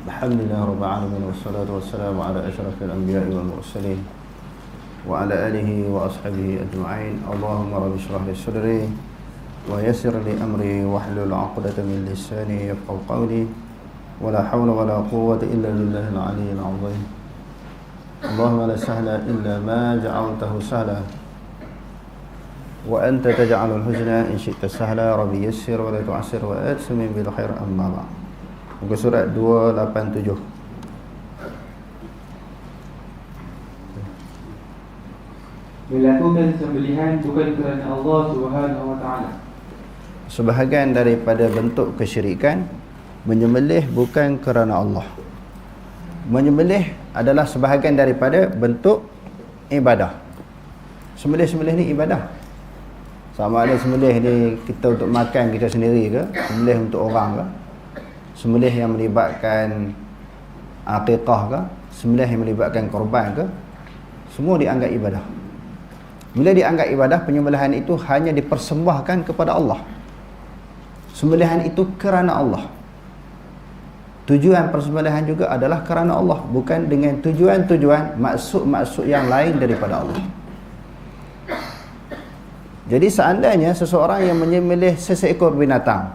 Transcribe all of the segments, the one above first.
Alhamdulillah Rabbil Alamin. Wassalatu wassalamu ala ashrafil anbiya'i wal mursalin wa ala alihi wa ashabihi ajma'in. Allahumma rabbi shrah li sadri wa yassir li amri wahlul 'uqdatam min lisani yafqahu qawli. Wa la hawla wa la quwwata illa billahil 'aliyyil 'azim. Allahumma la sahla illa ma ja'altahu sahla wa anta taj'alul huzna in syi'ta sahla. Rabbi yassir wa la tu'assir wa adsmin bil khair. Amma ba'd. Muka surat 287. Melakukan sembelihan bukan kerana Allah Subhanahu wa taala. Sebahagian daripada bentuk kesyirikan, menyembelih bukan kerana Allah. Menyembelih adalah sebahagian daripada bentuk ibadah. Sembelih-sembelih ni ibadah. Sama ada sembelih ni kita untuk makan kita sendiri ke, sembelih untuk orang ke, sembelih yang melibatkan aqiqah ke, sembelih yang melibatkan korban ke, semua dianggap ibadah. Bila dianggap ibadah, penyembelihan itu hanya dipersembahkan kepada Allah. Sembelihan itu kerana Allah. Tujuan persembelihan juga adalah kerana Allah, bukan dengan tujuan-tujuan maksud-maksud yang lain daripada Allah. Jadi seandainya seseorang yang menyembelih seseekor binatang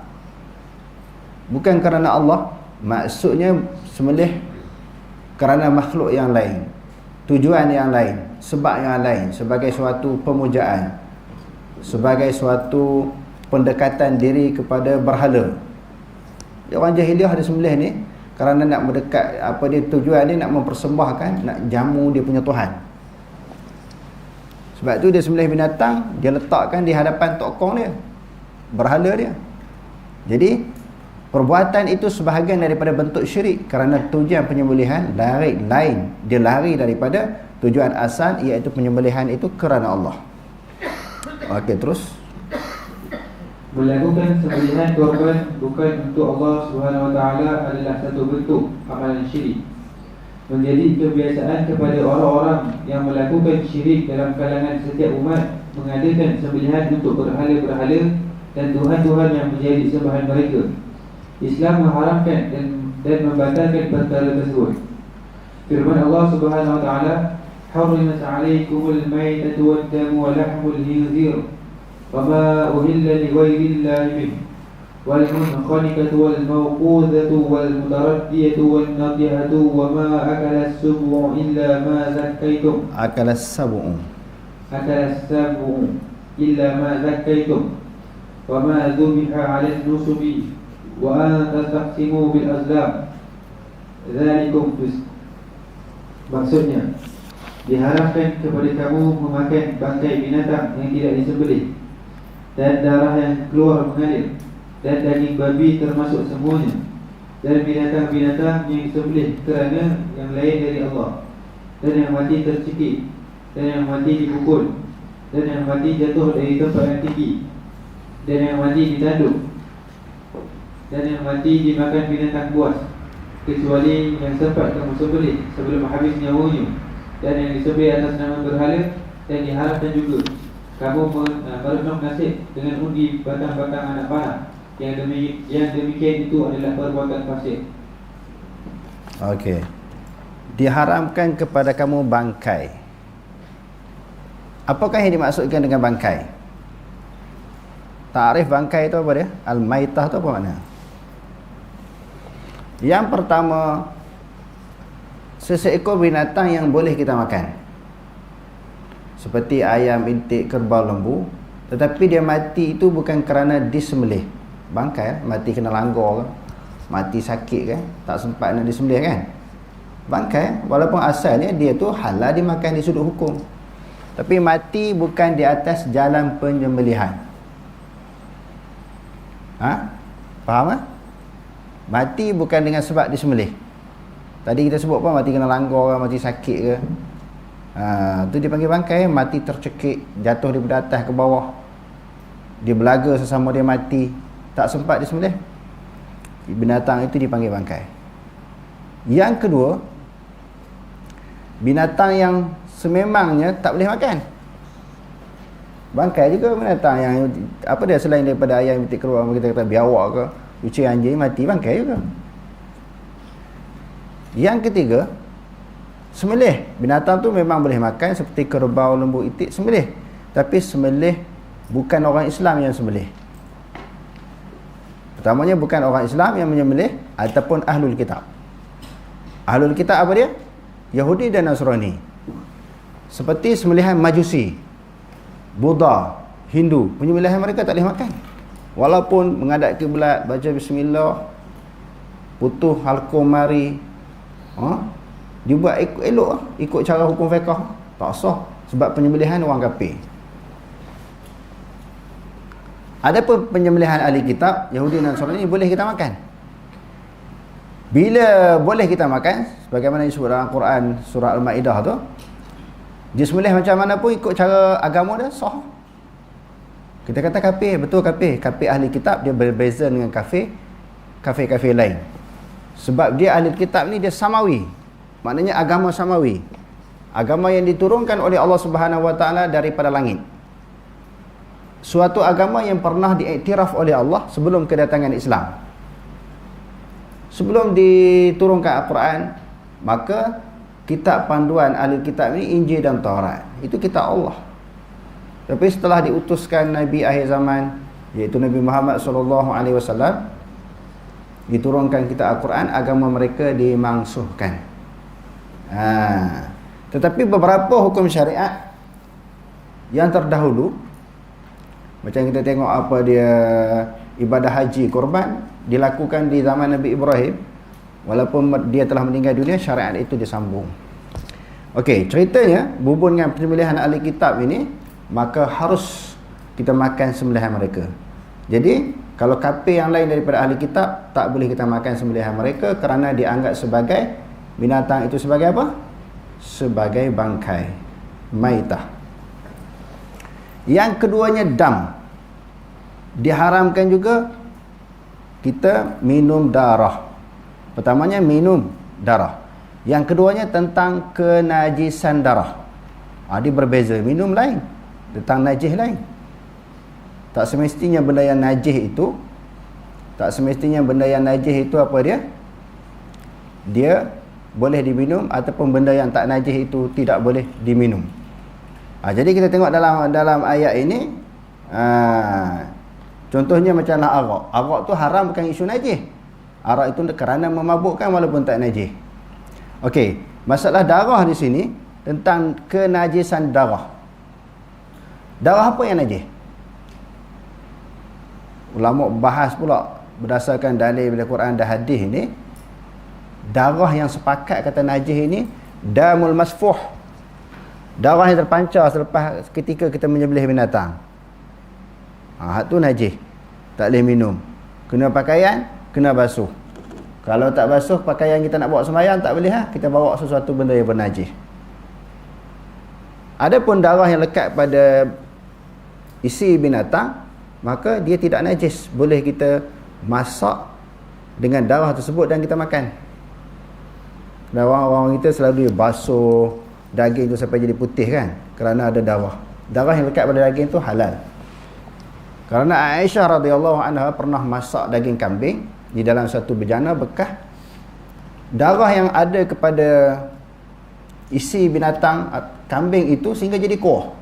bukan kerana Allah, maksudnya sembelih kerana makhluk yang lain, tujuan yang lain, sebab yang lain, sebagai suatu pemujaan, sebagai suatu pendekatan diri kepada berhala. Orang jahiliah ada sembelih ni kerana nak mendekat, apa dia tujuan dia, nak mempersembahkan, nak jamu dia punya Tuhan. Sebab tu dia sembelih binatang, dia letakkan di hadapan tokong dia, berhala dia. Jadi perbuatan itu sebahagian daripada bentuk syirik kerana tujuan penyembelihan lain. Dia lari daripada tujuan asal, iaitu penyembelihan itu kerana Allah. Okey, terus. Melakukan sembelihan korban bukan untuk Allah Subhanahu wa taala adalah satu bentuk amalan syirik. Menjadi kebiasaan kepada orang-orang yang melakukan syirik dalam kalangan setiap umat mengadakan sembelihan untuk berhala-berhala dan tuhan-tuhan yang menjadi sembahan mereka. Islam mengharamkan dan membatalkan perkara tersebut. Firman Allah Subhanahu wa taala, "Hurrimat 'alaikumul maytatu wad-damu wa lahmul khinzir wa ma uhilla li ghairillahi bih wal munkhaniqatu wal mawqudatu wal mutaraddiyatu wan nadihatu wa ma akala as-sab'u illa ma zakkaytum." Akala as-sab'u illa ma zakkaytum wa ma dhubiha 'ala an-nusubi wa an tastaqsimu bil azlam dzalikum fisq. Maksudnya, diharapkan kepada kamu memakan bangkai binatang yang tidak disembelih dan darah yang keluar mengalir dan daging babi termasuk semuanya, dan binatang-binatang yang disembelih kerana yang lain dari Allah, dan yang mati tercekik, dan yang mati dipukul, dan yang mati jatuh dari tempat yang tinggi, dan yang mati ditanduk, dan yang mati dimakan binatang buas, kecuali yang sempat kamu sembelih sebelum habis nyawanya, dan yang disembelih atas nama berhala. Dan diharapkan juga kamu merenung nasib dengan undi batang-batang anak panah. Yang demikian itu adalah perbuatan fasik. Okey. Diharamkan kepada kamu bangkai. Apakah yang dimaksudkan dengan bangkai? Takrif bangkai itu apa dia? Al-maitah itu apa makna? Yang pertama, seseekor binatang yang boleh kita makan, seperti ayam, intik, kerbau, lembu, tetapi dia mati itu bukan kerana disembelih. Bangkai, mati kena langgar ke, mati sakit kan, tak sempat nak disembelih kan. Bangkai, walaupun asalnya dia tu halal dimakan di sudut hukum, tapi mati bukan di atas jalan penyembelihan. Faham tak? Mati bukan dengan sebab disembelih. Tadi kita sebut apa, mati kena langgar ke, mati sakit ke, tu dipanggil bangkai. Mati tercekik, jatuh daripada atas ke bawah, dia belaga sesama dia mati, tak sempat disembelih, binatang itu dipanggil bangkai. Yang kedua, binatang yang sememangnya tak boleh makan. Bangkai juga binatang yang apa dia, selain daripada ayam, itik, kerbau, kita kata biawak ke, kucing, anjing, mati, bangkai juga. Yang ketiga, sembelih. Binatang tu memang boleh makan seperti kerbau, lembu, itik, sembelih. Tapi sembelih bukan orang Islam yang sembelih. Pertamanya bukan orang Islam yang menyembelih ataupun ahlul kitab. Ahlul kitab apa dia? Yahudi dan Nasrani. Seperti sembelihan Majusi, Buddha, Hindu, penyembelihan mereka tak boleh makan. Walaupun menghadap kiblat, baca bismillah, putuh halqum mari, dibuat elok, ikut cara hukum fiqh, tak sah sebab penyembelihan orang kafir. Adapun penyembelihan ahli kitab, Yahudi dan Nasrani, boleh kita makan. Bila boleh kita makan, sebagaimana disebut dalam Quran surah Al-Maidah tu, disembelih macam mana pun ikut cara agama dia sah. Kita kata kafir, betul kafir. Kafir ahli kitab dia berbeza dengan kafir lain. Sebab dia ahli kitab ni dia samawi. Maknanya agama samawi. Agama yang diturunkan oleh Allah Subhanahu Wa Taala daripada langit. Suatu agama yang pernah diiktiraf oleh Allah sebelum kedatangan Islam. Sebelum diturunkan Al-Quran, maka kitab panduan ahli kitab ni Injil dan Taurat. Itu kitab Allah. Tapi setelah diutuskan Nabi akhir zaman, iaitu Nabi Muhammad SAW, diturunkan kitab Al-Quran, agama mereka dimangsuhkan. Tetapi beberapa hukum syariat yang terdahulu, macam kita tengok apa dia, ibadah haji korban dilakukan di zaman Nabi Ibrahim, walaupun dia telah meninggal dunia, syariat itu disambung. Okey, ceritanya berhubung dengan penyembelihan ahli kitab ini, maka harus kita makan sembelihan mereka. Jadi kalau kafir yang lain daripada ahli kitab, tak boleh kita makan sembelihan mereka kerana dianggap sebagai binatang itu sebagai apa? Sebagai bangkai, maitah. Yang keduanya dam. Diharamkan juga kita minum darah. Pertamanya minum darah. Yang keduanya tentang kenajisan darah. Dia berbeza. Minum lain, tentang najis lain. Tak semestinya benda yang najis itu, apa dia? Dia boleh diminum, ataupun benda yang tak najis itu tidak boleh diminum. Jadi kita tengok dalam ayat ini, contohnya macamlah arak. Arak tu haram bukan isu najis. Arak itu kerana memabukkan walaupun tak najis. Okey, masalah darah di sini tentang kenajisan darah. Darah apa yang najis? Ulama bahas pula berdasarkan dalil dari Quran dan hadis ini, darah yang sepakat kata najis ini damul masfuh. Darah yang terpancar selepas ketika kita menyembelih binatang. Hak tu najis. Tak boleh minum. Kena pakaian, kena basuh. Kalau tak basuh pakaian kita nak bawa sembahyang, tak boleh kita bawa sesuatu benda yang bernajis. Adapun darah yang lekat pada isi binatang, maka dia tidak najis. Boleh kita masak dengan darah tersebut dan kita makan. Dan orang-orang kita selalu basuh daging tu sampai jadi putih kan, kerana ada darah. Darah yang lekat pada daging tu halal. Kerana Aisyah radhiyallahu anha pernah masak daging kambing di dalam satu bejana bekas. Darah yang ada kepada isi binatang kambing itu sehingga jadi kuah,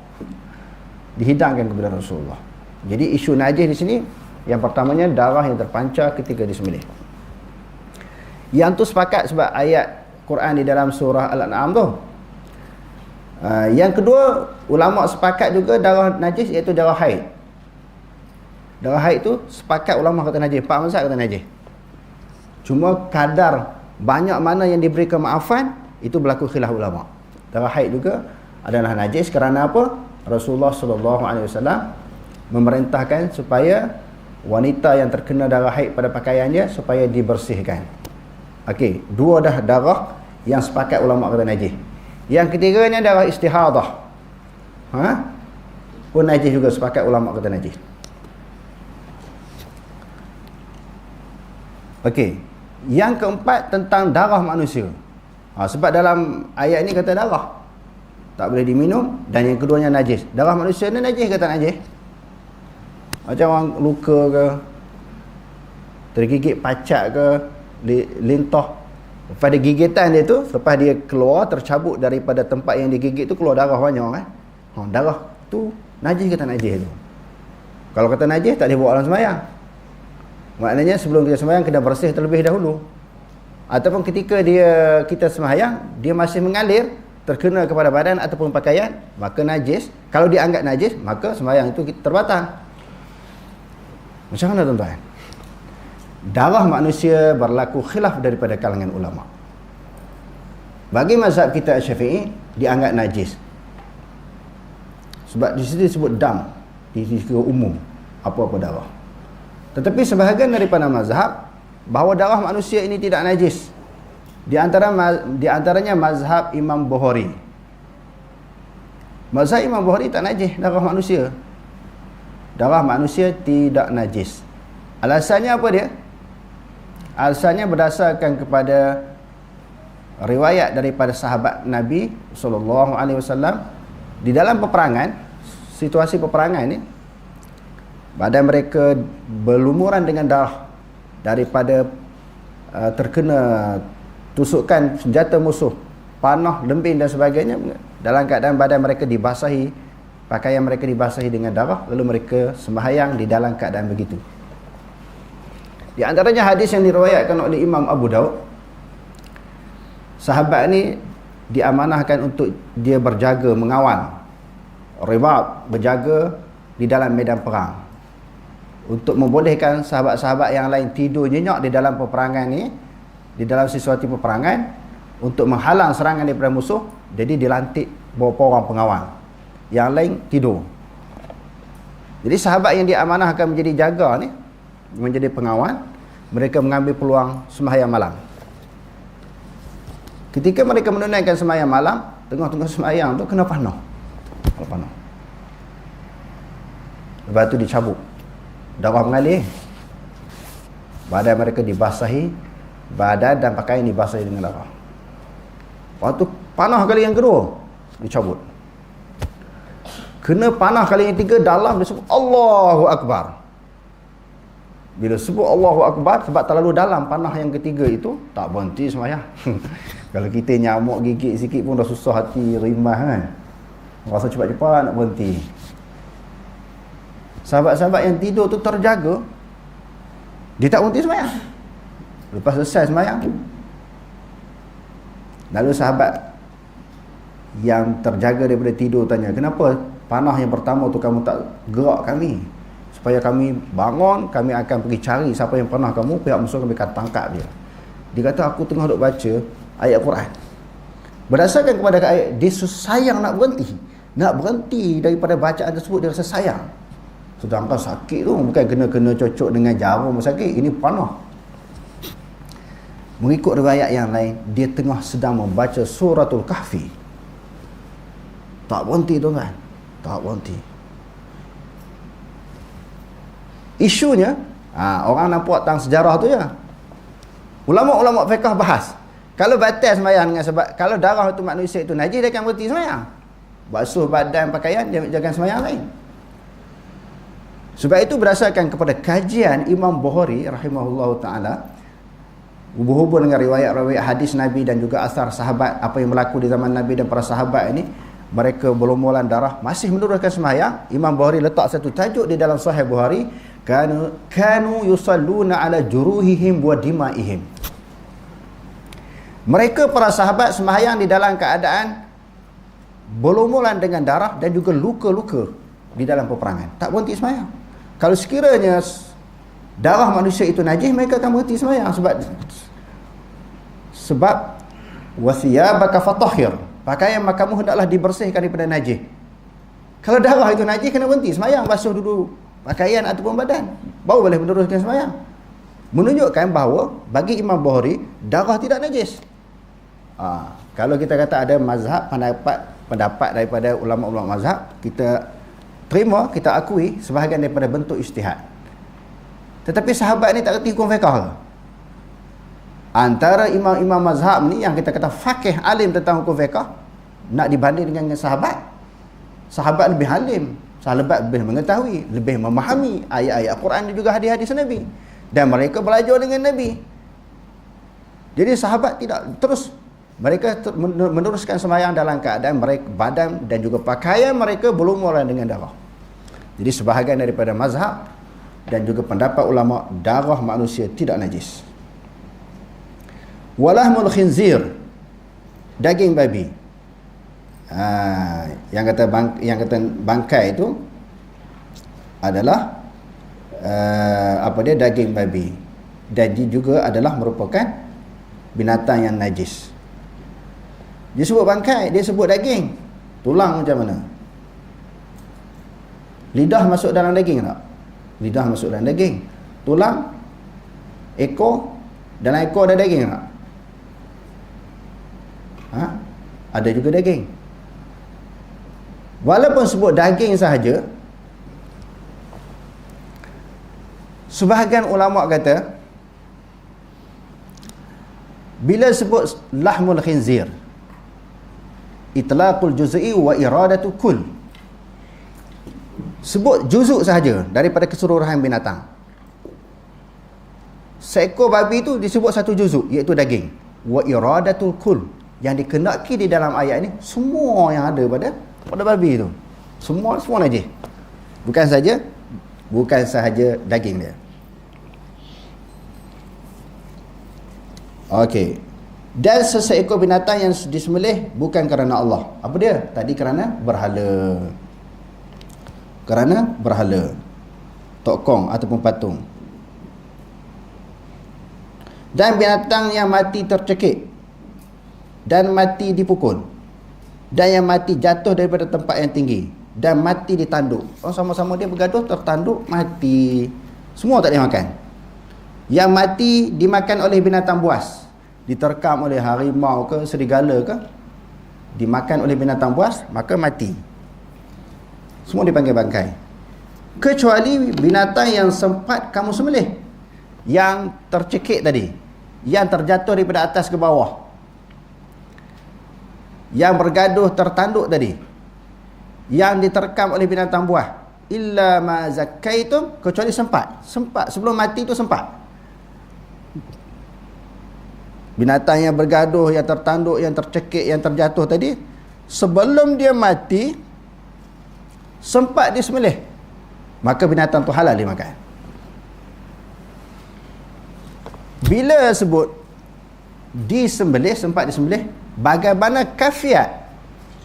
dihidangkan kepada Rasulullah. Jadi isu najis di sini, yang pertamanya darah yang terpancar ketika disembelih. Yang tu sepakat sebab ayat Quran di dalam surah Al-An'am tu. Yang kedua, ulama sepakat juga darah najis iaitu darah haid. Darah haid tu sepakat ulama kata najis, Pak mazhab kata najis. Cuma kadar banyak mana yang diberi kemaafan, itu berlaku khilaf ulama. Darah haid juga adalah najis kerana apa? Rasulullah SAW memerintahkan supaya wanita yang terkena darah haid pada pakaiannya supaya dibersihkan. Okey, dua dah darah yang sepakat ulama kata najis. Yang ketiganya darah istihadah. Pun najis juga, sepakat ulama kata najis. Okey, yang keempat tentang darah manusia. Sebab dalam ayat ni kata darah tak boleh diminum, dan yang keduanya najis. Darah manusia ni najis ke tak najis? Macam orang luka ke, tergigit pacak ke, lintah, Pada gigitan dia tu, lepas dia keluar, tercabut daripada tempat yang digigit tu, keluar darah banyak kan. Darah tu najis ke tak najis tu? Kalau kata najis, tak boleh buat dalam sembahyang. Maknanya sebelum kita sembahyang kena bersih terlebih dahulu. Ataupun ketika kita sembahyang, dia masih mengalir, terkena kepada badan ataupun pakaian, maka najis. Kalau dianggap najis, maka sembahyang itu terbatal. Macam mana tuan-tuan? Darah manusia berlaku khilaf daripada kalangan ulama. Bagi mazhab kita Syafi'i, dianggap najis. Sebab di situ disebut dam, di situ umum, apa-apa darah. Tetapi sebahagian daripada mazhab bahawa darah manusia ini tidak najis. Di antaranya mazhab Imam Bukhari. Mazhab Imam Bukhari tak najis darah manusia. Darah manusia tidak najis. Alasannya apa dia? Alasannya berdasarkan kepada riwayat daripada sahabat Nabi SAW di dalam peperangan, situasi peperangan ini, badan mereka berlumuran dengan darah daripada terkena tusukan senjata musuh, panah, lembing dan sebagainya. Dalam keadaan badan mereka dibasahi, pakaian mereka dibasahi dengan darah, lalu mereka sembahyang di dalam keadaan begitu. Di antaranya hadis yang diriwayatkan oleh Imam Abu Daud. Sahabat ni diamanahkan untuk dia berjaga, mengawal, ribat, berjaga di dalam medan perang, untuk membolehkan sahabat-sahabat yang lain tidur nyenyak di dalam peperangan ni, di dalam situasi peperangan, untuk menghalang serangan daripada musuh. Jadi dilantik beberapa orang pengawal, yang lain tidur. Jadi sahabat yang diamanahkan menjadi jaga ni, menjadi pengawal, mereka mengambil peluang sembahyang malam. Ketika mereka menunaikan sembahyang malam, tengah-tengah sembahyang tu kena panah. Lepas tu dicabut, darah mengalir, badan mereka dibasahi, badan dan pakaian dibasahi dengan darah. Waktu panah kali yang kedua, dicabut. Kena panah kali yang tiga, dalam dia sebut Allahu Akbar. Bila sebut Allahu Akbar, sebab terlalu dalam panah yang ketiga itu, tak berhenti sembahyang. Kalau kita nyamuk gigit sikit pun dah susah hati rimah kan, rasa cepat-cepat nak berhenti. Sahabat-sahabat yang tidur tu terjaga, dia tak berhenti sembahyang. Lepas selesai sembahyang, lalu sahabat yang terjaga daripada tidur tanya, kenapa panah yang pertama tu kamu tak gerak kami? Supaya kami bangun, kami akan pergi cari siapa yang panah kamu, pihak musuh kami akan tangkap dia. Dia kata, aku tengah duk baca ayat Quran. Berdasarkan kepada ayat, dia sayang nak berhenti daripada bacaan tersebut, dia rasa sayang. Sedangkan sakit tu bukan kena cocok dengan jarum sakit, ini panah. Mengikut riwayat yang lain, dia tengah sedang membaca suratul Kahfi. Tak berhenti tuan-tuan, tak berhenti. Isunya, orang nampak tentang sejarah tu ya. Ulama-ulama fiqh bahas, kalau batal sembahyang dengan sebab kalau darah itu manusia itu najis, dia akan berhenti sembahyang. Basuh badan, pakaian, dia jangan sembahyang lain. Sebab itu berdasarkan kepada kajian Imam Bukhari rahimahullahu taala, berhubung dengan riwayat-riwayat hadis Nabi dan juga asar sahabat, apa yang berlaku di zaman Nabi dan para sahabat ini, mereka berlumuran darah, masih meneruskan sembahyang. Imam Bukhari letak satu tajuk di dalam Sahih Bukhari, kanu yusalluna ala juruhihim wa dimaihim. Mereka para sahabat sembahyang di dalam keadaan berlumuran dengan darah dan juga luka-luka di dalam peperangan. Tak berhenti sembahyang. Kalau sekiranya darah manusia itu najis, mereka akan berhenti sembahyang. Sebab wasiyabaka fatahhir, pakaian kamu hendaklah dibersihkan daripada najis. Kalau darah itu najis, kena berhenti sembahyang, basuh dulu pakaian ataupun badan, baru boleh meneruskan sembahyang. Menunjukkan bahawa bagi Imam Bukhari, darah tidak najis. Kalau kita kata ada mazhab, pendapat daripada ulama-ulama mazhab, kita terima, kita akui sebahagian daripada bentuk ijtihad. Tetapi sahabat ni tak reti hukum fiqh. Antara imam-imam mazhab ni yang kita kata faqih, alim tentang hukum fiqh, nak dibanding dengan sahabat. Sahabat lebih alim, sahabat lebih mengetahui, lebih memahami ayat-ayat Quran dan juga hadis-hadis Nabi, dan mereka belajar dengan Nabi. Jadi sahabat tidak terus, mereka meneruskan sembahyang dalam keadaan mereka badan dan juga pakaian mereka berlumuran dengan darah. Jadi sebahagian daripada mazhab dan juga pendapat ulama, darah manusia tidak najis. Walahmul khinzir, daging babi. Yang kata bangkai itu adalah daging babi, dan dia juga adalah merupakan binatang yang najis. Dia sebut bangkai, dia sebut daging. Tulang macam mana? Lidah masuk dalam daging tak? Lidah masuk dalam daging. Tulang, ekor, dalam ekor ada daging tak? Ada juga daging. Walaupun sebut daging sahaja, sebahagian ulama kata bila sebut lahmul khinzir, itlaqul juz'i wa iradatu kull, sebut juzuk sahaja daripada keseluruhan binatang. Seekor babi itu disebut satu juzuk, iaitu daging. Wa iradatul kull, yang dikenaki di dalam ayat ini semua yang ada pada babi itu, semua najis, bukan sahaja daging dia. Okey. Dan seseekor binatang yang disembelih bukan kerana Allah. Apa dia? Tadi kerana berhala. Kerana berhala, tokong ataupun patung. Dan binatang yang mati tercekik, dan mati dipukul, dan yang mati jatuh daripada tempat yang tinggi, dan mati ditanduk. Sama-sama dia bergaduh, tertanduk, mati. Semua tak boleh makan. Yang mati dimakan oleh binatang buas, diterkam oleh harimau ke serigala ke, dimakan oleh binatang buas, maka mati. Semua dipanggil bangkai. Kecuali binatang yang sempat kamu sembelih, yang tercekik tadi, yang terjatuh daripada atas ke bawah, yang bergaduh tertanduk tadi, yang diterkam oleh binatang buah. Illa ma zakkaitum, kecuali sempat sebelum mati itu sempat. Binatang yang bergaduh, yang tertanduk, yang tercekik, yang terjatuh tadi, sebelum dia mati sempat disembelih, maka binatang tu halal dimakan. Bila sebut disembelih, sempat disembelih, bagaimana kafiat,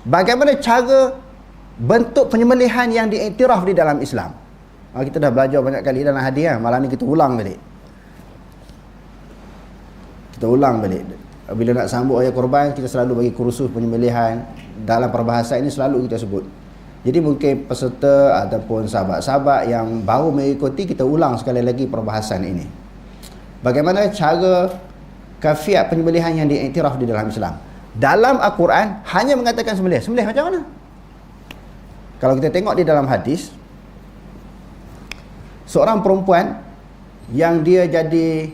bagaimana cara bentuk penyembelihan yang diiktiraf di dalam Islam. Kita dah belajar banyak kali dalam hadiah, malam ni kita ulang balik. Bila nak sambut ayat korban, kita selalu bagi kursus penyembelihan. Dalam perbahasan ini selalu kita sebut. Jadi mungkin peserta ataupun sahabat-sahabat yang baru mengikuti, kita ulang sekali lagi perbahasan ini. Bagaimana cara kafiat penyembelihan yang diiktiraf di dalam Islam. Dalam Al-Quran hanya mengatakan sembelih. Sembelih macam mana? Kalau kita tengok di dalam hadis, seorang perempuan yang dia jadi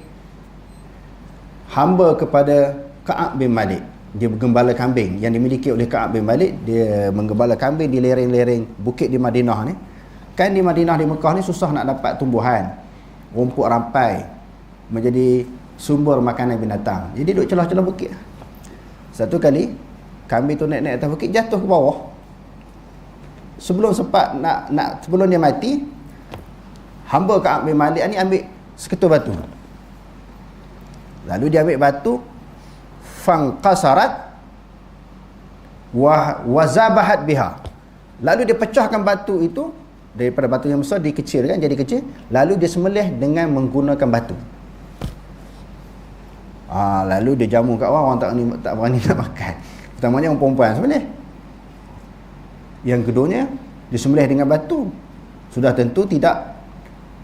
hamba kepada Ka'ab bin Malik, dia bergembala kambing yang dimiliki oleh Ka'ab bin Malik. Dia menggembala kambing di lereng-lereng bukit di Madinah ni. Kan di Madinah, di Mekah ni susah nak dapat tumbuhan, rumput rampai menjadi sumber makanan binatang. Jadi duduk celah-celah bukit. Satu kali kambing tu naik-naik atas bukit, jatuh ke bawah. Sebelum sempat sebelum dia mati, hamba Ka'ab bin Malik ni ambil seketul batu. Lalu dia ambil batu, fangqasarat wa zabahat biha. Lalu dia pecahkan batu itu, daripada batu yang besar dikecilkan jadi kecil, lalu dia sembelih dengan menggunakan batu. Lalu dia jamu kat orang tak berani nak makan. Pertamanya orang perempuan sembelih. Yang keduanya dia sembelih dengan batu. Sudah tentu tidak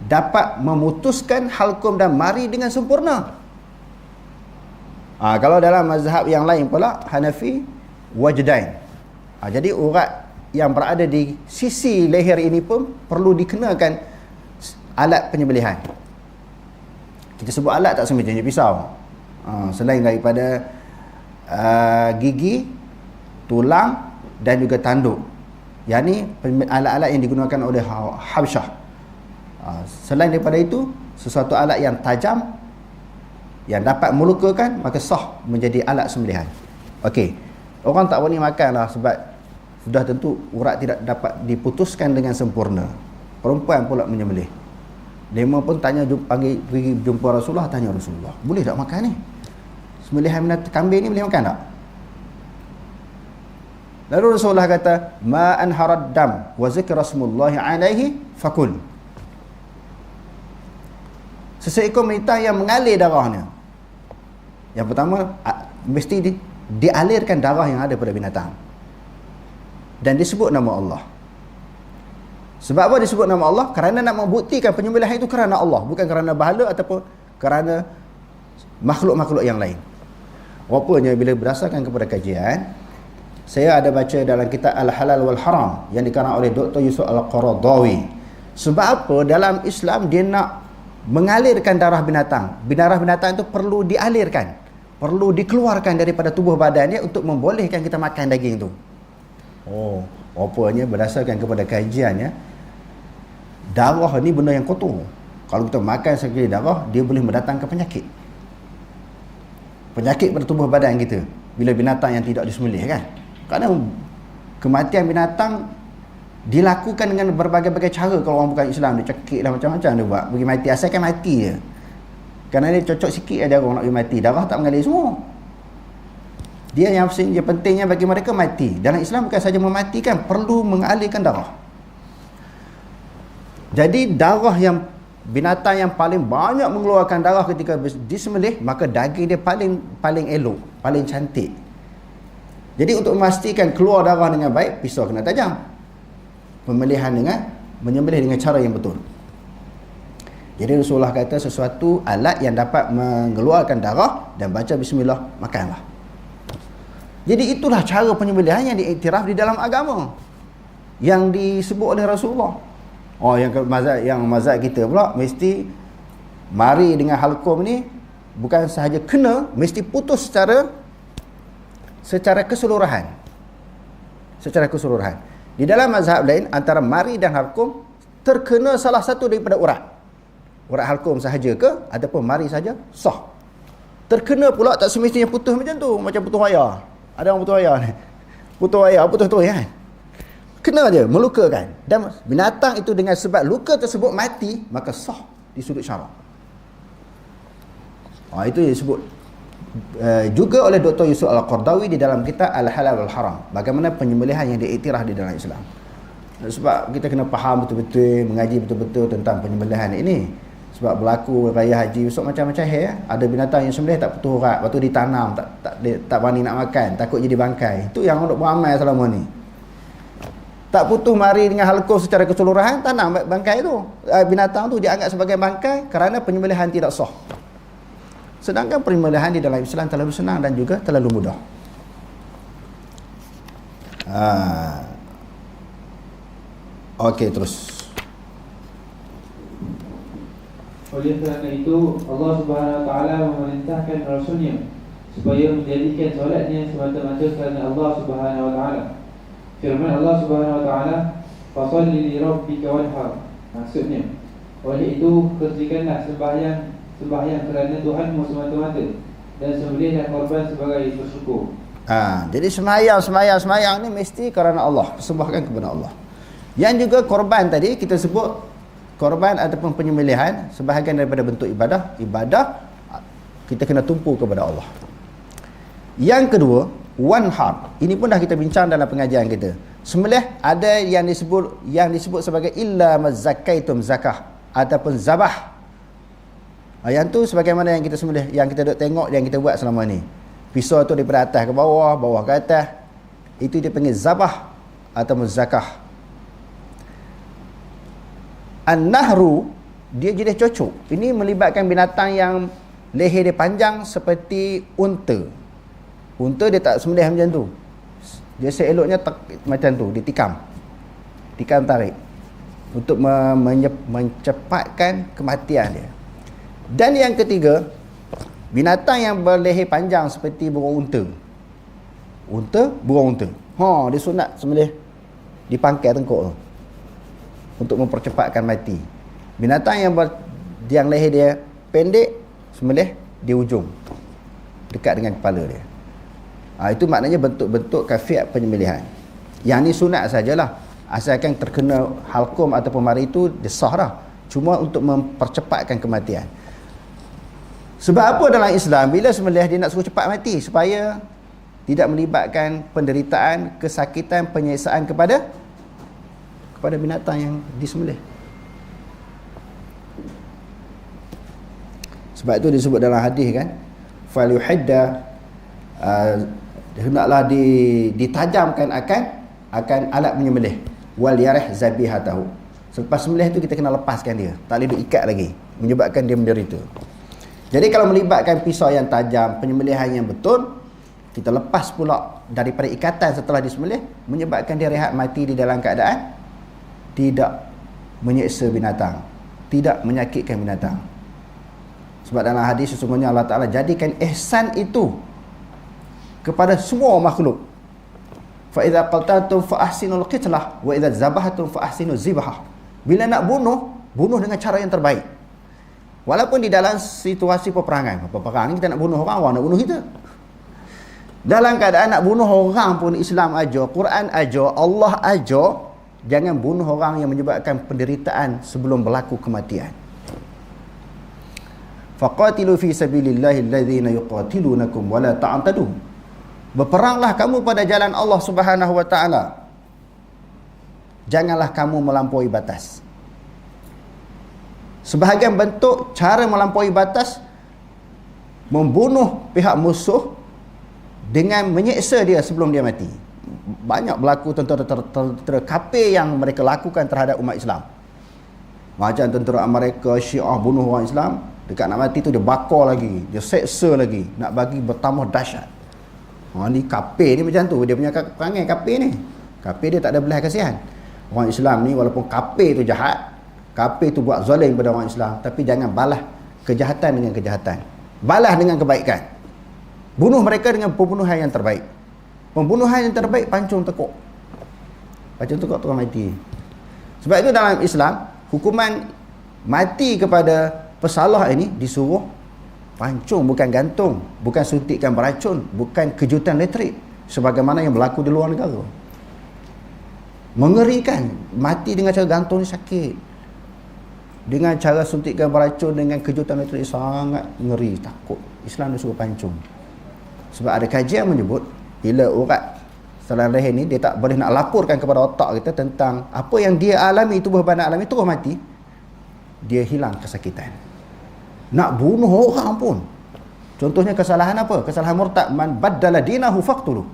dapat memutuskan halkum dan mari dengan sempurna. Kalau dalam mazhab yang lain pula, Hanafi, wajdain. Jadi urat yang berada di sisi leher ini pun perlu dikenakan alat penyembelihan. Kita sebut alat tak semestinya pisau. Selain daripada gigi, tulang dan juga tanduk. Yang ni alat-alat yang digunakan oleh Habsyah. Selain daripada itu, sesuatu alat yang tajam yang dapat melukakan, maka sah menjadi alat sembelihan. Okey, orang tak berani makan lah sebab sudah tentu urat tidak dapat diputuskan dengan sempurna. Perempuan pula menyembelih. Mereka pun tanya, pergi jumpa Rasulullah, tanya Rasulullah, boleh tak makan ni? Sembelihan binatang kambing ni boleh makan tak? Lalu Rasulullah kata, ma anharad dam wa zikra rasulullahi alaihi fakul. Seseekor binatang yang mengalir darahnya, yang pertama mesti dialirkan darah yang ada pada binatang dan disebut nama Allah. Sebab apa disebut nama Allah? Kerana nak membuktikan penyembelihan itu kerana Allah, bukan kerana bahala ataupun kerana makhluk-makhluk yang lain. Rupanya bila berdasarkan kepada kajian, saya ada baca dalam kitab Al-Halal wal Haram yang dikarang oleh Dr. Yusuf Al-Qaradawi. Sebab apa dalam Islam dia nak mengalirkan darah binatang. Darah binatang itu perlu dialirkan, perlu dikeluarkan daripada tubuh badan dia untuk membolehkan kita makan daging tu. Oh, rupanya berdasarkan kepada kajiannya, darah ni benda yang kotor. Kalau kita makan sekali darah, dia boleh mendatangkan penyakit pada tubuh badan kita bila binatang yang tidak disembelih kan. Kerana kematian binatang dilakukan dengan berbagai-bagai cara. Kalau orang bukan Islam, dia cekik lah macam-macam dia buat bagi mati, asalkan mati je. Kerana dia cocok sikit aja orang nak pergi mati, darah tak mengalir semua. Dia yang pentingnya bagi mereka mati. Dalam Islam bukan saja mematikan, perlu mengalirkan darah. Jadi darah yang binatang yang paling banyak mengeluarkan darah ketika disembelih, maka daging dia paling elok, paling cantik. Jadi untuk memastikan keluar darah dengan baik, pisau kena tajam. Menyembelih dengan cara yang betul. Jadi Rasulullah kata sesuatu alat yang dapat mengeluarkan darah dan baca bismillah, makanlah. Jadi itulah cara penyembelihan yang diiktiraf di dalam agama, yang disebut oleh Rasulullah. Oh, yang mazhab kita pula mesti mari dengan halqum ni bukan sahaja kena, mesti putus secara keseluruhan. Di dalam mazhab lain, antara mari dan halqum terkena salah satu daripada urat halqum sahaja ke ataupun mari saja sah. Terkena pula tak semestinya putus macam tu, macam putus wayar. Ada orang putus wayar ni. Putus wayar, putus tu kan. Kena je, melukakan. Dan binatang itu dengan sebab luka tersebut mati, maka sah di sudut syarak. Itu yang disebut juga oleh Dr. Yusuf Al-Qaradawi di dalam kitab Al-Halal wal Haram. Bagaimana penyembelihan yang diiktiraf di dalam Islam. Sebab kita kena faham betul-betul, mengaji betul-betul tentang penyembelihan ini. Sebab berlaku raya haji besok macam-macam ada binatang yang sembelih tak putus urat, lepas tu ditanam, tak berani nak makan, takut jadi bangkai. Itu yang orang beramal selama ni. Tak putus mari dengan halqum secara keseluruhan, tanam bangkai tu. Binatang tu dianggap sebagai bangkai kerana penyembelihan tidak sah. Sedangkan penyembelihan di dalam Islam terlalu senang dan juga terlalu mudah. Okey, terus. Oleh kerana itu Allah Subhanahu Wa Taala memerintahkan Rasulnya supaya menjadikan solatnya semata-mata kerana Allah Subhanahu Wa Taala. Firman Allah Subhanahu Wa Taala, "Fasholli li rabbika wanhar." Maksudnya, oleh itu kerjakanlah sembahyang kerana Tuhanmu semata-mata dan sembelihlah korban sebagai bersyukur. Jadi sembahyang ni mesti kerana Allah, persembahkan kepada Allah. Yang juga korban tadi kita sebut korban ataupun penyembelihan sebahagian daripada bentuk ibadah kita kena tumpu kepada Allah. Yang kedua, wanhar. Ini pun dah kita bincang dalam pengajian kita. Sembelih ada yang disebut sebagai illa mazakaitum zakah ataupun zabah. Yang tu sebagaimana yang kita sembelih, yang kita duk tengok, yang kita buat selama ni. Pisau tu daripada atas ke bawah, bawah ke atas. Itu dia panggil zabah ataupun zakah. An-nahru, dia jenis cocok. Ini melibatkan binatang yang leher dia panjang seperti unta. Unta dia tak sembelih macam tu. Dia seeloknya macam tu, ditikam. Tikam tarik. Untuk mencepatkan kematian dia. Dan yang ketiga, binatang yang berleher panjang seperti burung unta. Burung unta. Dia sunat sembelih di pangkai tengkuk tu, untuk mempercepatkan mati. Binatang yang leher dia pendek, sembelih di ujung dekat dengan kepala dia. Itu maknanya bentuk-bentuk kaifiat penyembelihan. Yang ni sunat sajalah, asalkan terkena halkum ataupun mari itu dia sah dah. Cuma untuk mempercepatkan kematian. Sebab apa dalam Islam bila sembelih dia nak suruh cepat mati, supaya tidak melibatkan penderitaan, kesakitan, penyiksaan kepada binatang yang disembelih. Sebab itu disebut dalam hadis kan, falyuhidda, hendaklah ditajamkan akan alat menyembelih, wal yarih zabihatahu. Selepas sembelih tu kita kena lepaskan dia, tak boleh diikat lagi, menyebabkan dia menderita. Jadi kalau melibatkan pisau yang tajam, penyembelihan yang betul, kita lepas pula daripada ikatan setelah disembelih, menyebabkan dia rehat mati di dalam keadaan tidak menyiksa binatang, tidak menyakitkan binatang. Sebab dalam hadis sesungguhnya Allah Ta'ala jadikan ihsan itu kepada semua makhluk. Fa idza qataltum fa ahsinul qitlah wa idza zabahtum fa ahsinuz zibhah. Bila nak bunuh dengan cara yang terbaik. Walaupun di dalam situasi peperangan ni kita nak bunuh orang nak bunuh kita. Dalam keadaan nak bunuh orang pun Islam ajar, Quran ajar, Allah ajar, jangan bunuh orang yang menyebabkan penderitaan sebelum berlaku kematian. Faqatilu fi sabilillahi alladhina yuqatilunakum wa la ta'tadu. Berperanglah kamu pada jalan Allah Subhanahu wa taala. Janganlah kamu melampaui batas. Sebahagian bentuk cara melampaui batas membunuh pihak musuh dengan menyiksa dia sebelum dia mati. Banyak berlaku tentera kafir yang mereka lakukan terhadap umat Islam. Macam tentera Amerika Syiah bunuh orang Islam, dekat nak mati tu dia bakar lagi, dia seksa lagi, nak bagi bertambah dahsyat. Ni kafir ni macam tu, dia punya perangai kafir ni. Kafir dia tak ada belas kasihan. Orang Islam ni walaupun kafir tu jahat, kafir tu buat zalim pada orang Islam, tapi jangan balas kejahatan dengan kejahatan. Balas dengan kebaikan. Bunuh mereka dengan pembunuhan yang terbaik. Pembunuhan yang terbaik pancung tekuk. Pancung tekuk terus mati. Sebab itu dalam Islam, hukuman mati kepada pesalah ini disuruh pancung, bukan gantung, bukan suntikkan beracun, bukan kejutan elektrik sebagaimana yang berlaku di luar negara. Mengerikan. Mati dengan cara gantung ni sakit. Dengan cara suntikkan beracun, dengan kejutan elektrik sangat ngeri, takut. Islam dia suruh pancung. Sebab ada kajian menyebut bila urat saluran rahim ni dia tak boleh nak laporkan kepada otak kita tentang apa yang dia alami, tubuh badan alami, terus mati, dia hilang kesakitan. Nak bunuh orang pun, contohnya kesalahan apa? Kesalahan murtad, man baddala dinahu faqtuluh.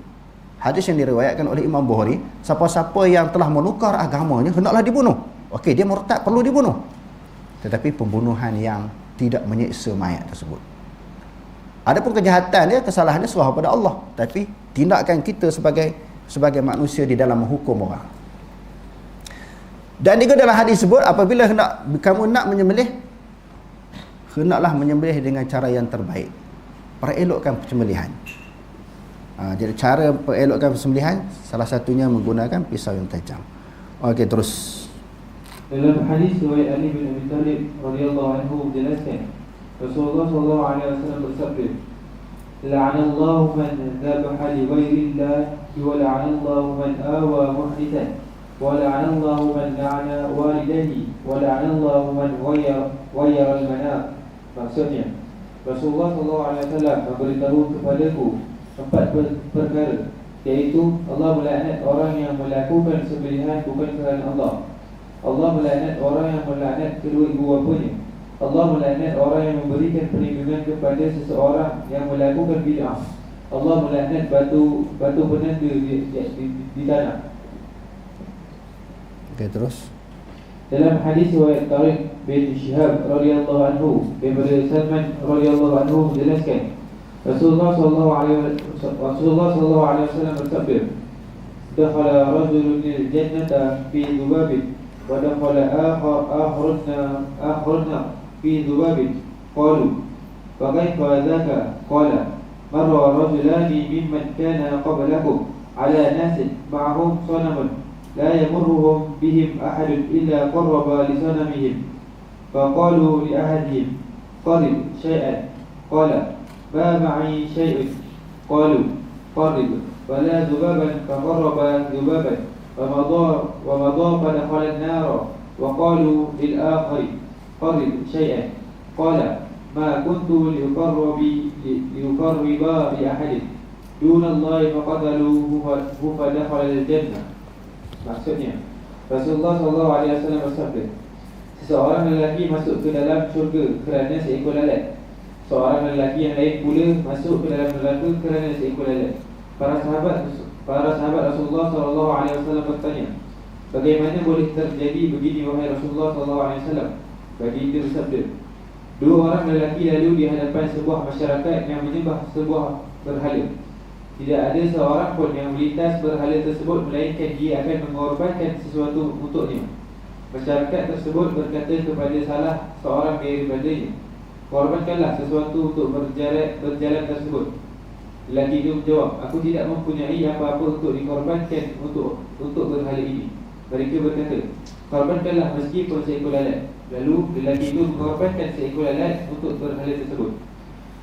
Hadis yang diriwayatkan oleh Imam Bukhari, siapa-siapa yang telah menukar agamanya hendaklah dibunuh. Okey, dia murtad, perlu dibunuh. Tetapi pembunuhan yang tidak menyiksa mayat tersebut. Adapun kejahatan dia, kesalahan dia serah pada Allah, tapi tindakan kita sebagai manusia di dalam menghukum orang. Dan juga dalam hadis sebut, apabila kamu nak menyembelih, hendaklah menyembelih dengan cara yang terbaik. Perelokkan penyembelihan. Jadi cara perelokkan penyembelihan salah satunya menggunakan pisau yang tajam. Okey, terus. Dalam hadis riwayat Ali bin Abi Thalib radhiyallahu anhu menjelaskan, Rasulullah sallallahu alaihi wasallam bersabda, "La'anallahu man dhabaha li ghairillah wa la'anallahu man awa muhdithan wa la'anallahu man la'ana walidayhi wa la'anallahu man ghayyara al-manab." Maksudnya, Rasulullah sallallahu alaihi wasallam memberitahu kepadaku 4 perkara, iaitu Allah melaknat orang yang melakukan sembelihan bukan kerana Allah. Allah melaknat orang yang melaknat kedua ibu bapanya. Allah melaknat orang yang memberikan perlindungan kepada seseorang yang melakukan bid'ah. Allah melaknat batu penanda di tanah. Okey, terus. Dalam hadis riwayat Tariq bin Shihab radhiyallahu anhu daripada Salman radhiyallahu anhu menjelaskan, Rasulullah sallallahu alaihi wasallam bersabda, "Dakhala rajulun al-jannata fi dhubabin wa dakhala akharuna fi dhubabin. Qalu, fa kaifa dhaka? Qala, marra rajulani mimman kana qablakum ala nasin ma'ahum sanamun la yamurruhum bihim ahadun illa qarraba li sanamihim. Fa qalu li ahadihim qarib shay'an قال ما معي شيء قالوا قرب فلا ذبابا فقرب ذبابا ومضى فدخل النار وقالوا للآخر قرب شيئا قال ما كنت ليقرب لأحد دون الله فقتلوه فدخل الجنة. Maksudnya Rasulullah SAW bersabda, seseorang lelaki masuk ke dalam syurga kerana seekor lalat, seorang lelaki yang lain pula masuk ke dalam neraka kerana seekor lalat. Para sahabat Rasulullah SAW bertanya, bagaimana boleh terjadi begini wahai Rasulullah SAW? Baginda bersabda, dua orang lelaki lalu di hadapan sebuah masyarakat yang menyembah sebuah berhala. Tidak ada seorang pun yang melintas berhala tersebut melainkan dia akan mengorbankan sesuatu untuknya. Masyarakat tersebut berkata kepada salah seorang daripadanya, korbankanlah sesuatu untuk berjalan tersebut. Lelaki itu menjawab, aku tidak mempunyai apa-apa untuk dikorbankan untuk berhala ini. Mereka berkata, korbankanlah meskipun seekor lalat. Lalu lelaki itu mengorbankan seekor lalat untuk berhala tersebut.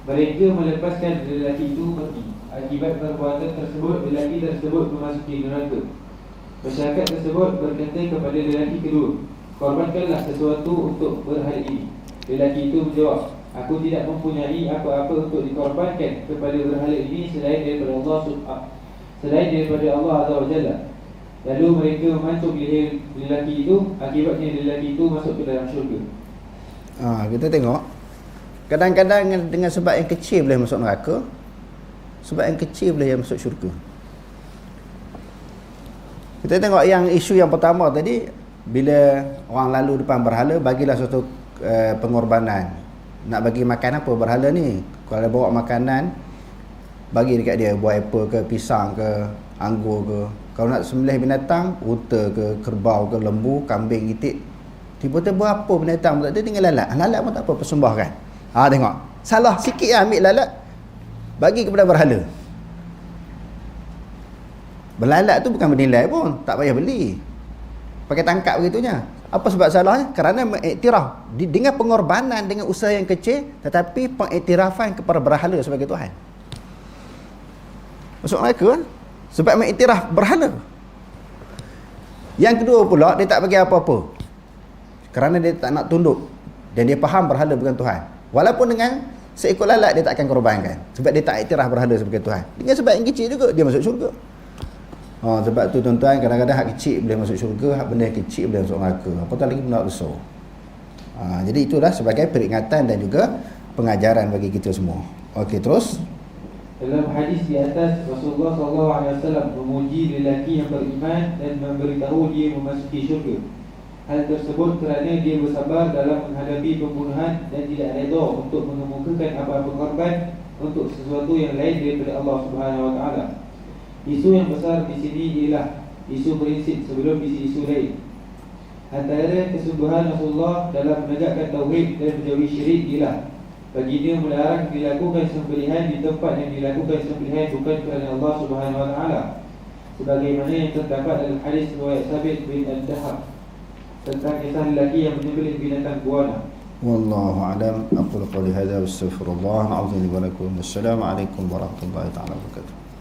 Mereka melepaskan lelaki itu pergi. Akibat perbuatan tersebut, lelaki tersebut memasuki neraka. Masyarakat tersebut berkata kepada lelaki kedua, korbankanlah sesuatu untuk berhala ini. Lelaki itu menjawab, aku tidak mempunyai apa-apa untuk dikorbankan kepada berhala ini selain daripada Allah Azza wa Jalla. Lalu mereka memancung leher lelaki itu. Akibatnya lelaki itu masuk ke dalam syurga. Kita tengok, kadang-kadang dengan sebab yang kecil boleh masuk neraka, sebab yang kecil boleh masuk syurga. Kita tengok yang isu yang pertama tadi, bila orang lalu depan berhala, bagilah suatu pengorbanan. Nak bagi makan apa berhala ni? Kalau bawa makanan, bagi dekat dia, buah apple ke, pisang ke, anggur ke. Kalau nak sembelih binatang, unta ke, kerbau ke, lembu, kambing, itik, tiba-tiba apa binatang tak ada, tinggal lalat. Lalat pun tak apa, persembahkan. Tengok, salah sikit lah ambil lalat, bagi kepada berhala. Berlalat tu bukan bernilai pun, tak payah beli, pakai tangkap begitunya. Apa sebab salahnya? Kerana mengiktiraf dengan pengorbanan, dengan usaha yang kecil, tetapi pengiktirafan kepada berhala sebagai Tuhan. Masuk neraka sebab mengiktiraf berhala. Yang kedua pula, dia tak bagi apa-apa kerana dia tak nak tunduk dan dia faham berhala bukan Tuhan. Walaupun dengan seekor lalat dia tak akan korbankan, sebab dia tak iktiraf berhala sebagai Tuhan. Dengan sebab yang kecil juga dia masuk syurga. Sebab tu tuan-tuan, kadang-kadang hak kecil boleh masuk syurga, hak benda yang kecil boleh masuk neraka, apatah lagi benda besar. Jadi itulah sebagai peringatan dan juga pengajaran bagi kita semua. Okey, terus. Dalam hadis di atas, Rasulullah SAW memuji lelaki yang beriman dan memberitahu dia memasuki syurga. Hal tersebut kerana dia bersabar dalam menghadapi pembunuhan dan tidak redha untuk mengemukakan apa-apa korban untuk sesuatu yang lain daripada Allah Subhanahu Wa Taala. Isu yang besar di sini ialah isu prinsip sebelum isu lain. Antara kesungguhan Rasulullah dalam menegakkan tauhid dan menjauhi syirik ialah baginda melarang dilakukan sembelihan di tempat yang dilakukan sembelihan bukan kerana Allah Subhanahu Wa Taala, sebagaimana yang terdapat dalam hadis riwayat Sabit bin Al-Dahab tentang kisah lelaki yang menyembelih binatang buana. Wallahu a'lam. Aqulu qawli hadza wa astaghfirullah. A'udzu billahi wa lakum. Assalamualaikum warahmatullahi taala wabarakatuh.